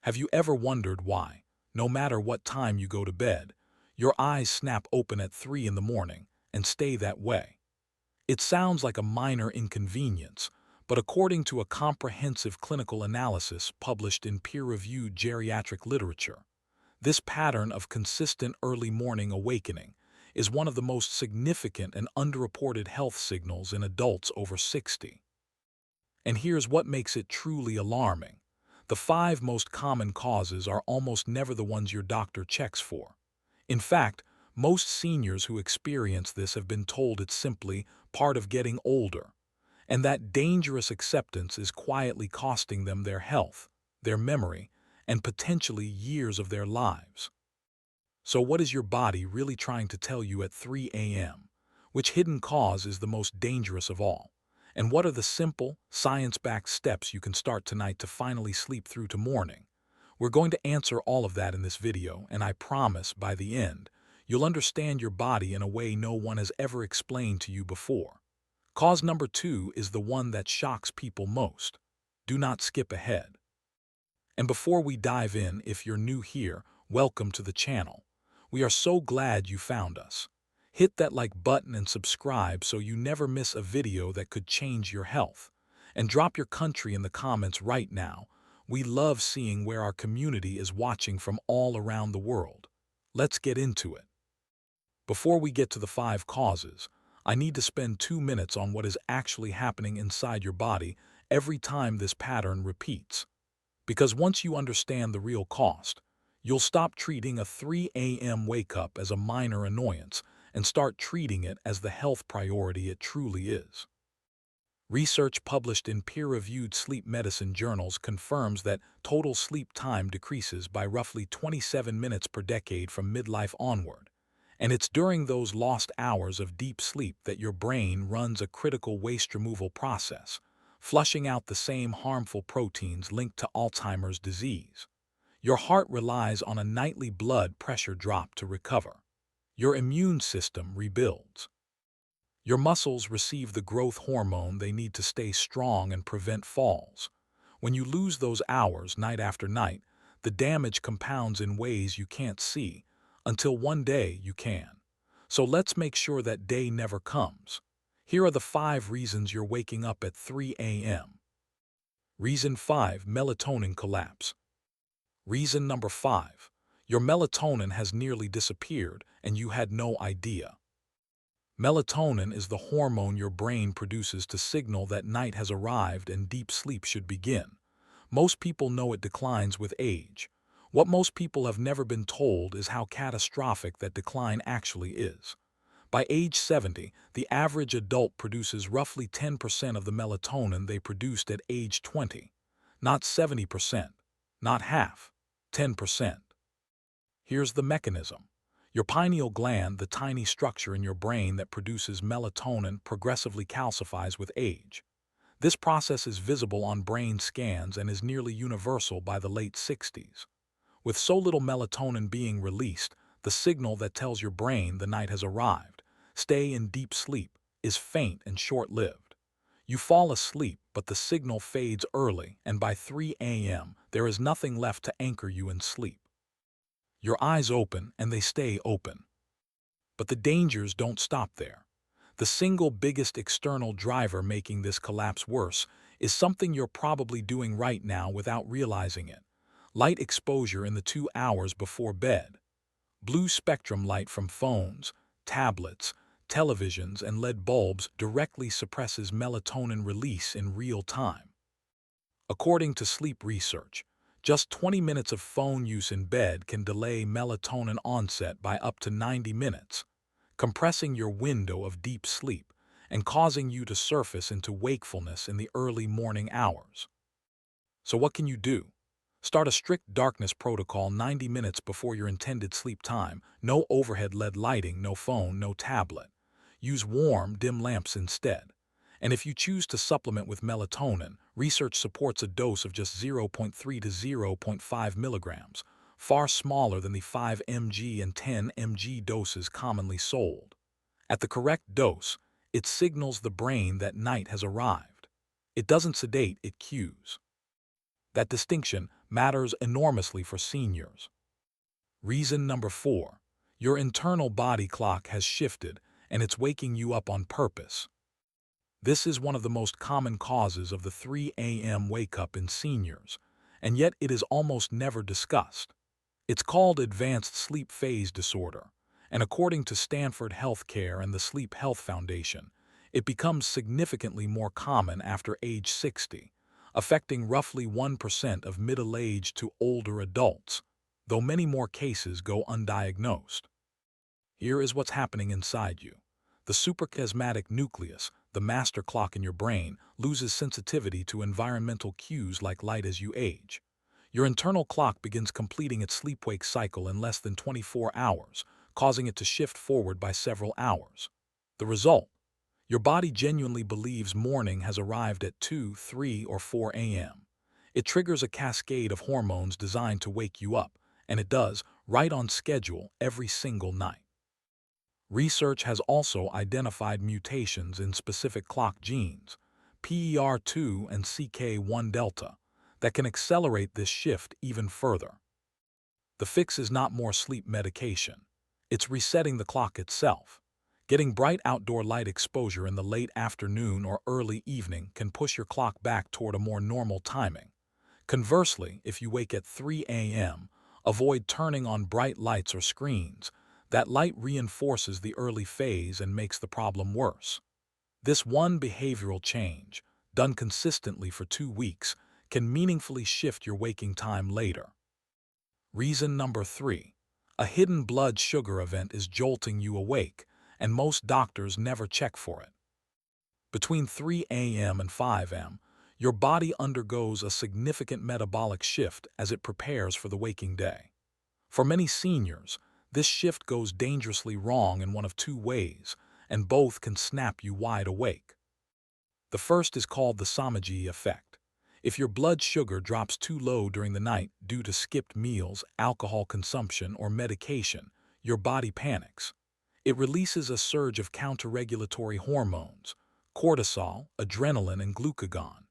Have you ever wondered why, no matter what time you go to bed, your eyes snap open at 3 in the morning and stay that way? It sounds like a minor inconvenience, but according to a comprehensive clinical analysis published in peer-reviewed geriatric literature, this pattern of consistent early morning awakening is one of the most significant and underreported health signals in adults over 60. And here's what makes it truly alarming. The 5 most common causes are almost never the ones your doctor checks for. In fact, most seniors who experience this have been told it's simply part of getting older, and that dangerous acceptance is quietly costing them their health, their memory, and potentially years of their lives. So what is your body really trying to tell you at 3 a.m.? Which hidden cause is the most dangerous of all? And what are the simple, science-backed steps you can start tonight to finally sleep through to morning? We're going to answer all of that in this video, and I promise by the end, you'll understand your body in a way no one has ever explained to you before. Cause number 2 is the one that shocks people most. Do not skip ahead. And before we dive in, if you're new here, welcome to the channel. We are so glad you found us. Hit that like button and subscribe so you never miss a video that could change your health. And drop your country in the comments right now. We love seeing where our community is watching from all around the world. Let's get into it. Before we get to the 5 causes, I need to spend 2 minutes on what is actually happening inside your body every time this pattern repeats. Because once you understand the real cost, you'll stop treating a 3 a.m. wake-up as a minor annoyance and start treating it as the health priority it truly is. Research published in peer-reviewed sleep medicine journals confirms that total sleep time decreases by roughly 27 minutes per decade from midlife onward, and it's during those lost hours of deep sleep that your brain runs a critical waste removal process, flushing out the same harmful proteins linked to Alzheimer's disease. Your heart relies on a nightly blood pressure drop to recover. Your immune system rebuilds. Your muscles receive the growth hormone they need to stay strong and prevent falls. When you lose those hours night after night, the damage compounds in ways you can't see, until one day you can. So let's make sure that day never comes. Here are the 5 reasons you're waking up at 3 a.m. Reason 5: melatonin collapse. Reason number 5: your melatonin has nearly disappeared and you had no idea. Melatonin is the hormone your brain produces to signal that night has arrived and deep sleep should begin. Most people know it declines with age. What most people have never been told is how catastrophic that decline actually is. By age 70, the average adult produces roughly 10% of the melatonin they produced at age 20. Not 70%, not half, 10%. Here's the mechanism. Your pineal gland, the tiny structure in your brain that produces melatonin, progressively calcifies with age. This process is visible on brain scans and is nearly universal by the late 60s. With so little melatonin being released, the signal that tells your brain the night has arrived, stay in deep sleep, is faint and short-lived. You fall asleep, but the signal fades early, and by 3 a.m., there is nothing left to anchor you in sleep. Your eyes open, and they stay open. But the dangers don't stop there. The single biggest external driver making this collapse worse is something you're probably doing right now without realizing it. Light exposure in the 2 hours before bed. Blue spectrum light from phones, tablets, televisions, and LED bulbs directly suppresses melatonin release in real time. According to sleep research, just 20 minutes of phone use in bed can delay melatonin onset by up to 90 minutes, compressing your window of deep sleep and causing you to surface into wakefulness in the early morning hours. So what can you do? Start a strict darkness protocol 90 minutes before your intended sleep time. No overhead LED lighting, no phone, no tablet. Use warm, dim lamps instead. And if you choose to supplement with melatonin, research supports a dose of just 0.3 to 0.5 milligrams, far smaller than the 5 mg and 10 mg doses commonly sold. At the correct dose, it signals the brain that night has arrived. It doesn't sedate, it cues. That distinction, matters enormously for seniors. Reason number 4. Your internal body clock has shifted and it's waking you up on purpose. This is one of the most common causes of the 3 a.m. wake-up in seniors, and yet it is almost never discussed. It's called advanced sleep phase disorder, and according to Stanford Healthcare and the Sleep Health Foundation, it becomes significantly more common after age 60, affecting roughly 1% of middle-aged to older adults, though many more cases go undiagnosed. Here is what's happening inside you. The suprachiasmatic nucleus, the master clock in your brain, loses sensitivity to environmental cues like light as you age. Your internal clock begins completing its sleep-wake cycle in less than 24 hours, causing it to shift forward by several hours. The result? Your body genuinely believes morning has arrived at 2, 3, or 4 a.m. It triggers a cascade of hormones designed to wake you up, and it does, right on schedule, every single night. Research has also identified mutations in specific clock genes, PER2 and CK1 delta, that can accelerate this shift even further. The fix is not more sleep medication. It's resetting the clock itself. Getting bright outdoor light exposure in the late afternoon or early evening can push your clock back toward a more normal timing. Conversely, if you wake at 3 a.m., avoid turning on bright lights or screens. That light reinforces the early phase and makes the problem worse. This one behavioral change, done consistently for 2 weeks, can meaningfully shift your waking time later. Reason number 3. A hidden blood sugar event is jolting you awake, and most doctors never check for it. Between 3 a.m. and 5 a.m., your body undergoes a significant metabolic shift as it prepares for the waking day. For many seniors, this shift goes dangerously wrong in one of 2 ways, and both can snap you wide awake. The first is called the Somogyi effect. If your blood sugar drops too low during the night due to skipped meals, alcohol consumption, or medication, your body panics. It releases a surge of counter-regulatory hormones, cortisol, adrenaline, and glucagon.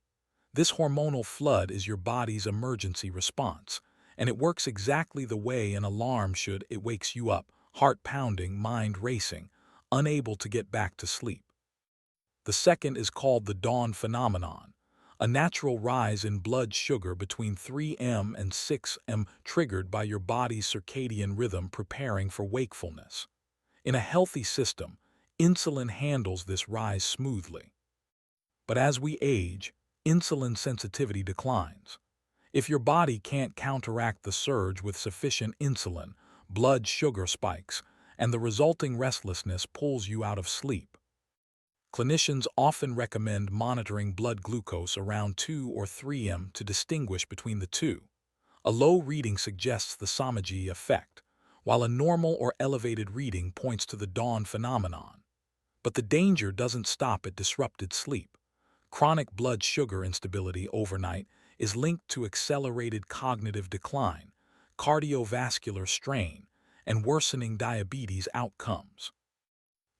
This hormonal flood is your body's emergency response, and it works exactly the way an alarm should. It wakes you up, heart pounding, mind racing, unable to get back to sleep. The second is called the dawn phenomenon, a natural rise in blood sugar between 3 a.m. and 6 a.m. triggered by your body's circadian rhythm preparing for wakefulness. In a healthy system, insulin handles this rise smoothly. But as we age, insulin sensitivity declines. If your body can't counteract the surge with sufficient insulin, blood sugar spikes, and the resulting restlessness pulls you out of sleep. Clinicians often recommend monitoring blood glucose around 2 or 3 a.m. to distinguish between the two. A low reading suggests the Somogyi effect, while a normal or elevated reading points to the dawn phenomenon. But the danger doesn't stop at disrupted sleep. Chronic blood sugar instability overnight is linked to accelerated cognitive decline, cardiovascular strain, and worsening diabetes outcomes.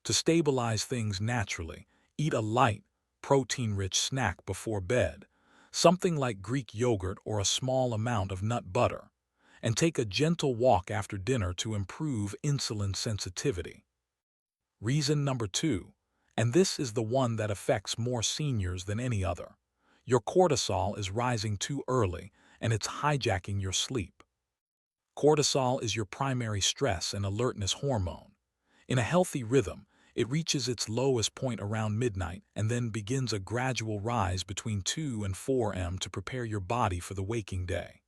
To stabilize things naturally, eat a light, protein-rich snack before bed, something like Greek yogurt or a small amount of nut butter, and take a gentle walk after dinner to improve insulin sensitivity. Reason number 2, and this is the one that affects more seniors than any other. Your cortisol is rising too early, and it's hijacking your sleep. Cortisol is your primary stress and alertness hormone. In a healthy rhythm, it reaches its lowest point around midnight and then begins a gradual rise between 2 and 4 a.m. to prepare your body for the waking day.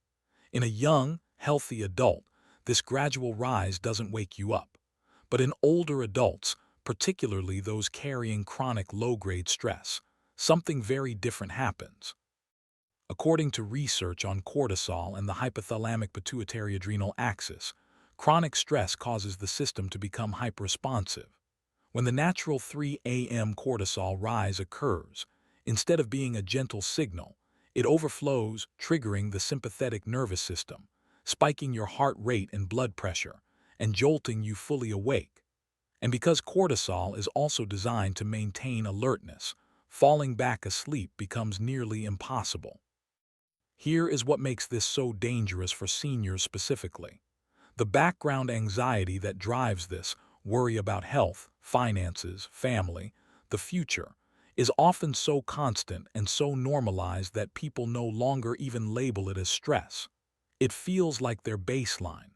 In a young, healthy adult, this gradual rise doesn't wake you up. But in older adults, particularly those carrying chronic low-grade stress, something very different happens. According to research on cortisol and the hypothalamic-pituitary-adrenal axis, chronic stress causes the system to become hyperresponsive. When the natural 3 a.m. cortisol rise occurs, instead of being a gentle signal, it overflows, triggering the sympathetic nervous system, spiking your heart rate and blood pressure, and jolting you fully awake. And because cortisol is also designed to maintain alertness, falling back asleep becomes nearly impossible. Here is what makes this so dangerous for seniors specifically. The background anxiety that drives this, worry about health, finances, family, the future, is often so constant and so normalized that people no longer even label it as stress. It feels like their baseline.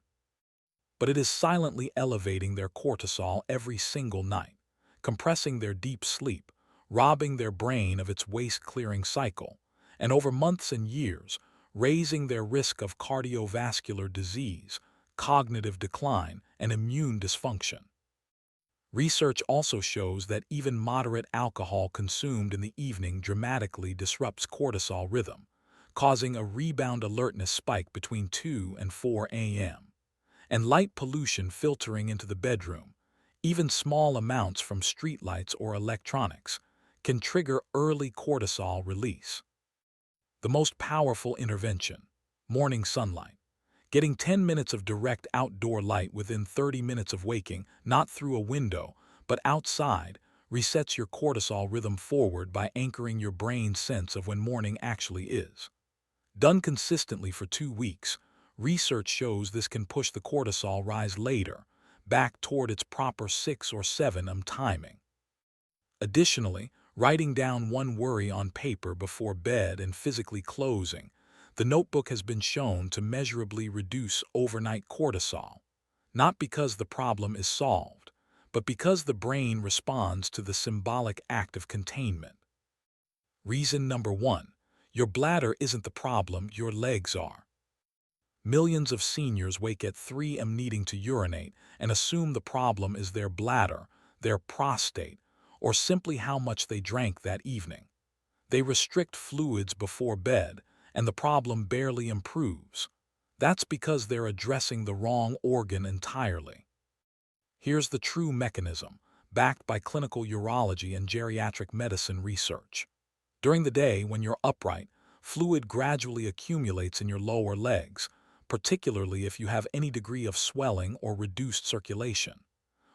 But it is silently elevating their cortisol every single night, compressing their deep sleep, robbing their brain of its waste-clearing cycle, and over months and years, raising their risk of cardiovascular disease, cognitive decline, and immune dysfunction. Research also shows that even moderate alcohol consumed in the evening dramatically disrupts cortisol rhythm, causing a rebound alertness spike between 2 and 4 a.m. And light pollution filtering into the bedroom, even small amounts from streetlights or electronics, can trigger early cortisol release. The most powerful intervention: morning sunlight. Getting 10 minutes of direct outdoor light within 30 minutes of waking, not through a window, but outside, resets your cortisol rhythm forward by anchoring your brain's sense of when morning actually is. Done consistently for 2 weeks, research shows this can push the cortisol rise later, back toward its proper 6 or 7 timing. Additionally, writing down one worry on paper before bed and physically closing the notebook has been shown to measurably reduce overnight cortisol, not because the problem is solved, but because the brain responds to the symbolic act of containment. Reason number 1. Your bladder isn't the problem, your legs are. Millions of seniors wake at 3 a.m. needing to urinate and assume the problem is their bladder, their prostate, or simply how much they drank that evening. They restrict fluids before bed, and the problem barely improves. That's because they're addressing the wrong organ entirely. Here's the true mechanism, backed by clinical urology and geriatric medicine research. During the day, when you're upright, fluid gradually accumulates in your lower legs, particularly if you have any degree of swelling or reduced circulation.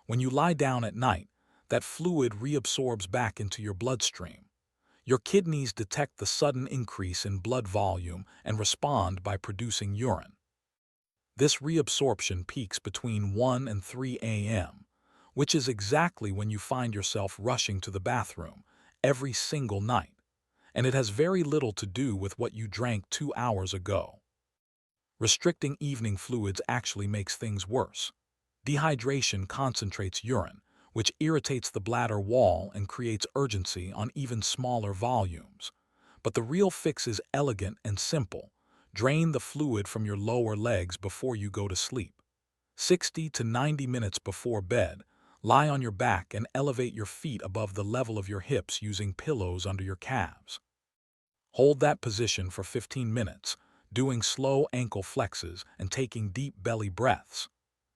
When you lie down at night, that fluid reabsorbs back into your bloodstream. Your kidneys detect the sudden increase in blood volume and respond by producing urine. This reabsorption peaks between 1 and 3 a.m., which is exactly when you find yourself rushing to the bathroom every single night, and it has very little to do with what you drank 2 hours ago. Restricting evening fluids actually makes things worse. Dehydration concentrates urine, which irritates the bladder wall and creates urgency on even smaller volumes. But the real fix is elegant and simple. Drain the fluid from your lower legs before you go to sleep. 60 to 90 minutes before bed, lie on your back and elevate your feet above the level of your hips using pillows under your calves. Hold that position for 15 minutes, doing slow ankle flexes and taking deep belly breaths.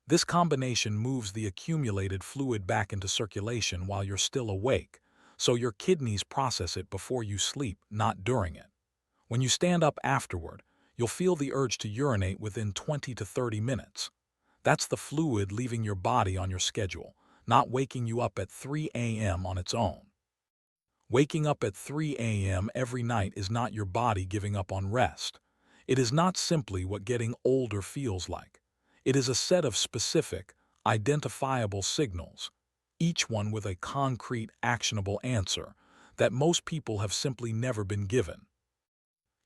This combination moves the accumulated fluid back into circulation while you're still awake, so your kidneys process it before you sleep, not during it. When you stand up afterward, you'll feel the urge to urinate within 20 to 30 minutes. That's the fluid leaving your body on your schedule, not waking you up at 3 a.m. on its own. Waking up at 3 a.m. every night is not your body giving up on rest. It is not simply what getting older feels like. It is a set of specific, identifiable signals, each one with a concrete, actionable answer that most people have simply never been given.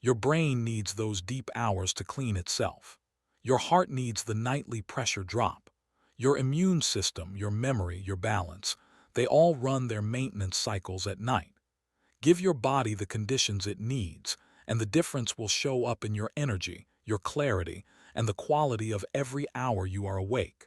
Your brain needs those deep hours to clean itself. Your heart needs the nightly pressure drop. Your immune system, your memory, your balance, they all run their maintenance cycles at night. Give your body the conditions it needs, and the difference will show up in your energy, your clarity, and the quality of every hour you are awake.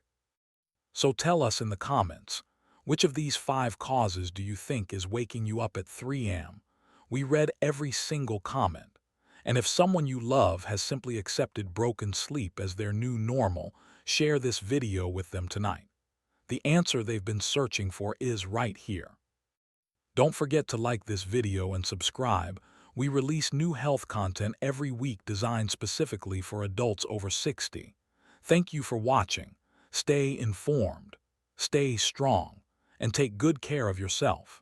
So tell us in the comments, which of these 5 causes do you think is waking you up at 3 a.m.? We read every single comment. And if someone you love has simply accepted broken sleep as their new normal, share this video with them tonight. The answer they've been searching for is right here. Don't forget to like this video and subscribe. We release new health content every week designed specifically for adults over 60. Thank you for watching. Stay informed, stay strong, and take good care of yourself.